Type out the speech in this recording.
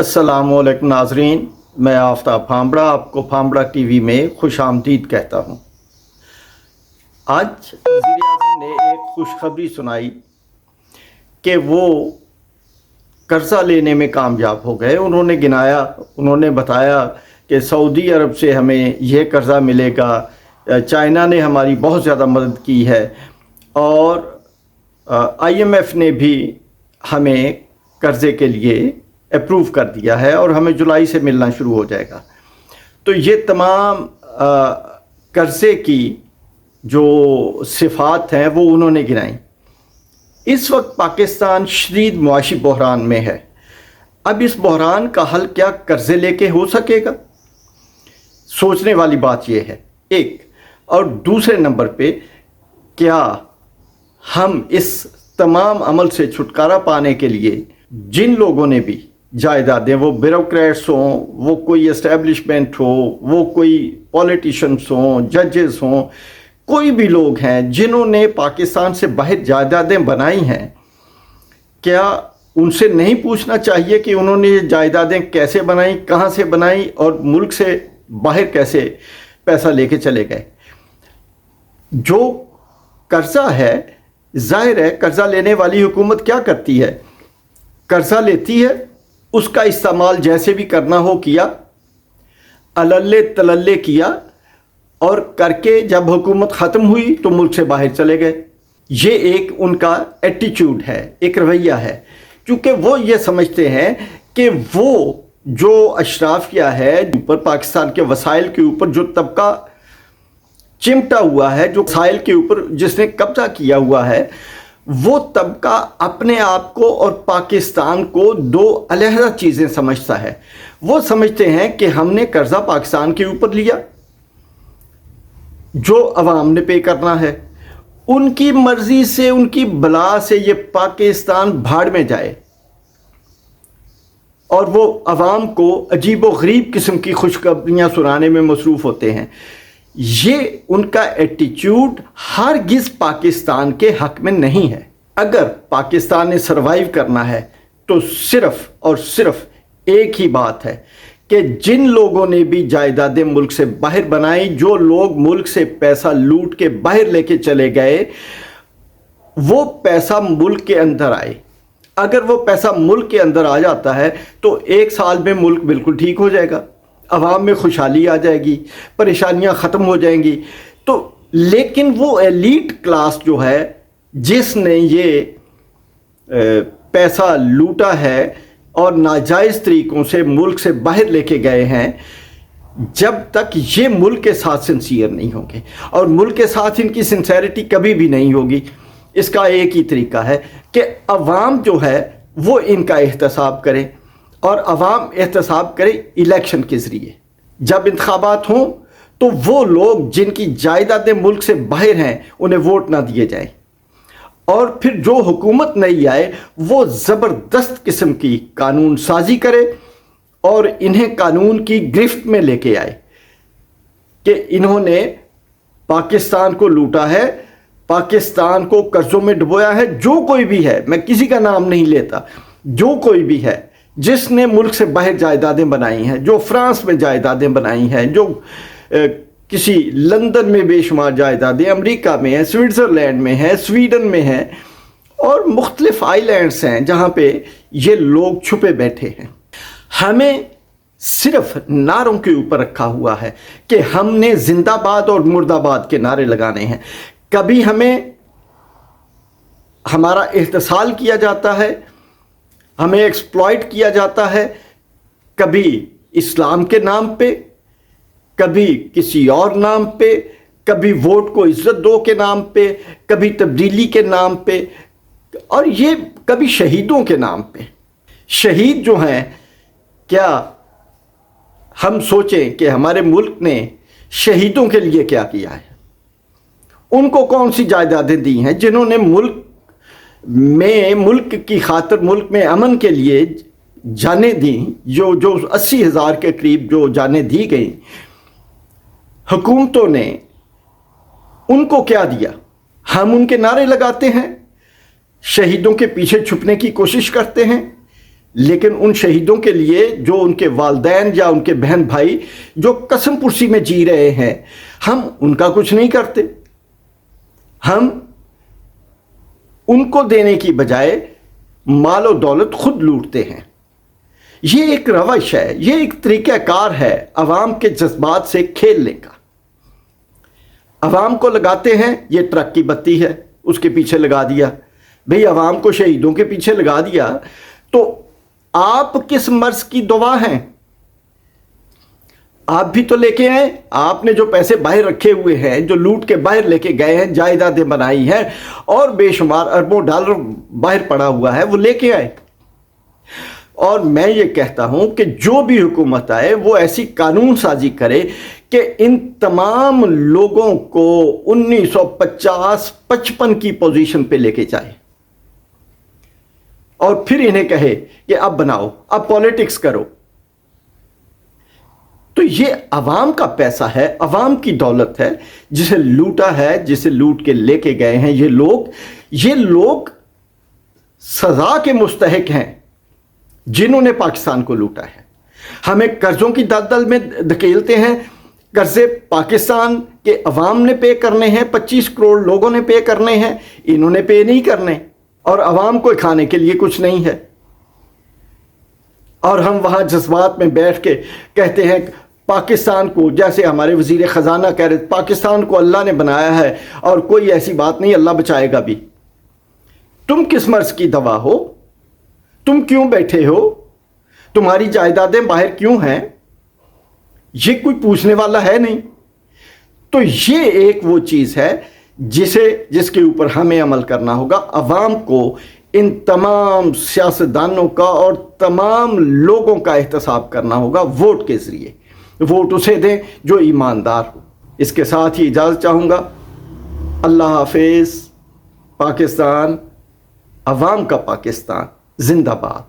अस्सलाम वालेकुम नाजरीन, मैं आफ्ताब फामड़ा आपको फामड़ा टीवी में खुश आमदीद कहता हूँ। आज वज़ीर आज़म ने एक खुशखबरी सुनाई कि वो कर्ज़ा लेने में कामयाब हो गए। उन्होंने बताया कि सऊदी अरब से हमें यह कर्ज़ा मिलेगा, चाइना ने हमारी बहुत ज़्यादा मदद की है और IMF ने भी हमें कर्ज़े के लिए अप्रूव कर दिया है और हमें जुलाई से मिलना शुरू हो जाएगा। तो ये तमाम कर्ज़े की जो सिफ़ात हैं वो उन्होंने गिनाई। इस वक्त पाकिस्तान शदीद मुआशी बहरान में है। अब इस बहरान का हल क्या कर्ज़े लेके हो सकेगा? सोचने वाली बात यह है एक। और दूसरे नंबर पे, क्या हम इस तमाम अमल से छुटकारा पाने के लिए जिन लोगों ने भी जायदादें, वो ब्यूरोक्रेट्स हों, वो कोई एस्टेब्लिशमेंट हो, वो कोई पॉलिटिशियंस हों, जजेस हों, कोई भी लोग हैं जिन्होंने पाकिस्तान से बाहर जायदादें बनाई हैं, क्या उनसे नहीं पूछना चाहिए कि उन्होंने ये जायदादें कैसे बनाई, कहाँ से बनाई और मुल्क से बाहर कैसे पैसा लेके चले गए? जो कर्ज़ा है, जाहिर है कर्ज़ा लेने वाली हुकूमत क्या करती है? कर्ज़ा लेती है, उसका इस्तेमाल जैसे भी करना हो किया, अल्ले तलल्ले किया और करके जब हुकूमत ख़त्म हुई तो मुल्क से बाहर चले गए। ये एक उनका एटीट्यूड है, एक रवैया है, क्योंकि वो ये समझते हैं कि वो जो अशराफिया है ऊपर, पाकिस्तान के वसाइल के ऊपर जो तबका चिमटा हुआ है, जो वसाइल के ऊपर जिसने कब्जा किया हुआ है, वो तबका अपने आप को और पाकिस्तान को दो अलहदा चीज़ें समझता है। वो समझते हैं कि हमने कर्ज़ा पाकिस्तान के ऊपर लिया जो अवाम ने पे करना है, उनकी मर्ज़ी से, उनकी बला से ये पाकिस्तान भाड़ में जाए और वो अवाम को अजीब व गरीब किस्म की खुशखबरियाँ सुनाने में मसरूफ़ होते हैं। ये उनका एटीट्यूड हरगिज़ पाकिस्तान के हक में नहीं है। अगर पाकिस्तान ने सरवाइव करना है तो सिर्फ़ और सिर्फ एक ही बात है कि जिन लोगों ने भी जायदादें मुल्क से बाहर बनाई, जो लोग मुल्क से पैसा लूट के बाहर लेके चले गए, वो पैसा मुल्क के अंदर आए। अगर वो पैसा मुल्क के अंदर आ जाता है तो एक साल में मुल्क बिल्कुल ठीक हो जाएगा, अवाम में खुशहाली आ जाएगी, परेशानियां ख़त्म हो जाएंगी। तो लेकिन वो एलीट क्लास जो है जिसने ये पैसा लूटा है और नाजायज़ तरीक़ों से मुल्क से बाहर लेके गए हैं, जब तक ये मुल्क के साथ सिंसियर नहीं होंगे, और मुल्क के साथ इनकी सिंसेरिटी कभी भी नहीं होगी, इसका एक ही तरीका है कि अवाम जो है वो इनका एहतसाब करे, और अवाम एहतसाब करे इलेक्शन के ज़रिए। जब इंतखाबात हों तो वो लोग जिनकी जायदादें मुल्क से बाहर हैं उन्हें वोट ना दिए जाएं, और फिर जो हुकूमत नहीं आए वो ज़बरदस्त किस्म की कानून साजी करे और इन्हें कानून की गिरफ्त में लेके आए कि इन्होंने पाकिस्तान को लूटा है, पाकिस्तान को कर्ज़ों में डुबोया है। जो कोई भी है, मैं किसी का नाम नहीं लेता, जो कोई भी है जिसने मुल्क से बाहर जायदादें बनाई हैं, जो फ्रांस में जायदादें बनाई हैं, जो किसी लंदन में बेशुमार जायदादें अमेरिका में है, स्विट्ज़रलैंड में है, स्वीडन में है, और मुख्तलिफ आइलैंड्स हैं जहाँ पे ये लोग छुपे बैठे हैं। हमें सिर्फ नारों के ऊपर रखा हुआ है कि हमने जिंदाबाद और मुर्दाबाद के नारे लगाने हैं। कभी हमें हमारा एहतसाल किया जाता है, हमें एक्सप्लॉइट किया जाता है, कभी इस्लाम के नाम पे, कभी किसी और नाम पे, कभी वोट को इज्जत दो के नाम पे, कभी तब्दीली के नाम पे, और ये कभी शहीदों के नाम पे। शहीद जो हैं, क्या हम सोचें कि हमारे मुल्क ने शहीदों के लिए क्या किया है? उनको कौन सी जायदादें दी हैं जिन्होंने मुल्क की खातिर, मुल्क में अमन के लिए जानें दी, जो 80,000 के करीब जो जानें दी गई, हुकूमतों ने उनको क्या दिया? हम उनके नारे लगाते हैं, शहीदों के पीछे छुपने की कोशिश करते हैं, لیکن ان شہیدوں کے لیے جو ان کے والدین یا ان کے بہن بھائی جو قسم پرسی میں جی رہے ہیں، ہم ان کا کچھ نہیں کرتے. ہم ان کو دینے کی بجائے مال و دولت خود لوٹتے ہیں. یہ ایک روش ہے، یہ ایک طریقہ کار ہے عوام کے جذبات سے کھیلنے کا. عوام کو لگاتے ہیں یہ ٹرک کی بتی ہے، اس کے پیچھے لگا دیا. بھئی عوام کو شہیدوں کے پیچھے لگا دیا تو آپ کس مرض کی دوا ہیں؟ آپ بھی تو لے کے آئے. آپ نے جو پیسے باہر رکھے ہوئے ہیں، جو لوٹ کے باہر لے کے گئے ہیں، جائیدادیں بنائی ہیں اور بے شمار اربوں ڈالر باہر پڑا ہوا ہے، وہ لے کے آئے. اور میں یہ کہتا ہوں کہ جو بھی حکومت آئے وہ ایسی قانون سازی کرے کہ ان تمام لوگوں کو 1950-55 کی پوزیشن پہ لے کے جائے اور پھر انہیں کہے کہ اب بناؤ، اب پولیٹکس کرو. تو یہ عوام کا پیسہ ہے، عوام کی دولت ہے جسے لوٹا ہے، جسے لوٹ کے لے کے گئے ہیں یہ لوگ سزا کے مستحق ہیں جنہوں نے پاکستان کو لوٹا ہے. ہمیں قرضوں کی دلدل میں دھکیلتے ہیں. قرضے پاکستان کے عوام نے پے کرنے ہیں، 25 کروڑ لوگوں نے پے کرنے ہیں، انہوں نے پے نہیں کرنے اور عوام کو کھانے کے لیے کچھ نہیں ہے. اور ہم وہاں جذبات میں بیٹھ کے کہتے ہیں پاکستان کو، جیسے ہمارے وزیر خزانہ کہہ رہے پاکستان کو اللہ نے بنایا ہے اور کوئی ایسی بات نہیں، اللہ بچائے گا بھی. تم کس مرض کی دوا ہو؟ تم کیوں بیٹھے ہو؟ تمہاری جائیدادیں باہر کیوں ہیں؟ یہ کوئی پوچھنے والا ہے نہیں. تو یہ ایک وہ چیز ہے جس کے اوپر ہمیں عمل کرنا ہوگا. عوام کو ان تمام سیاستدانوں کا اور تمام لوگوں کا احتساب کرنا ہوگا ووٹ کے ذریعے. ووٹ اسے دیں جو ایماندار ہو. اس کے ساتھ ہی اجازت چاہوں گا. اللہ حافظ. پاکستان، عوام کا پاکستان زندہ باد.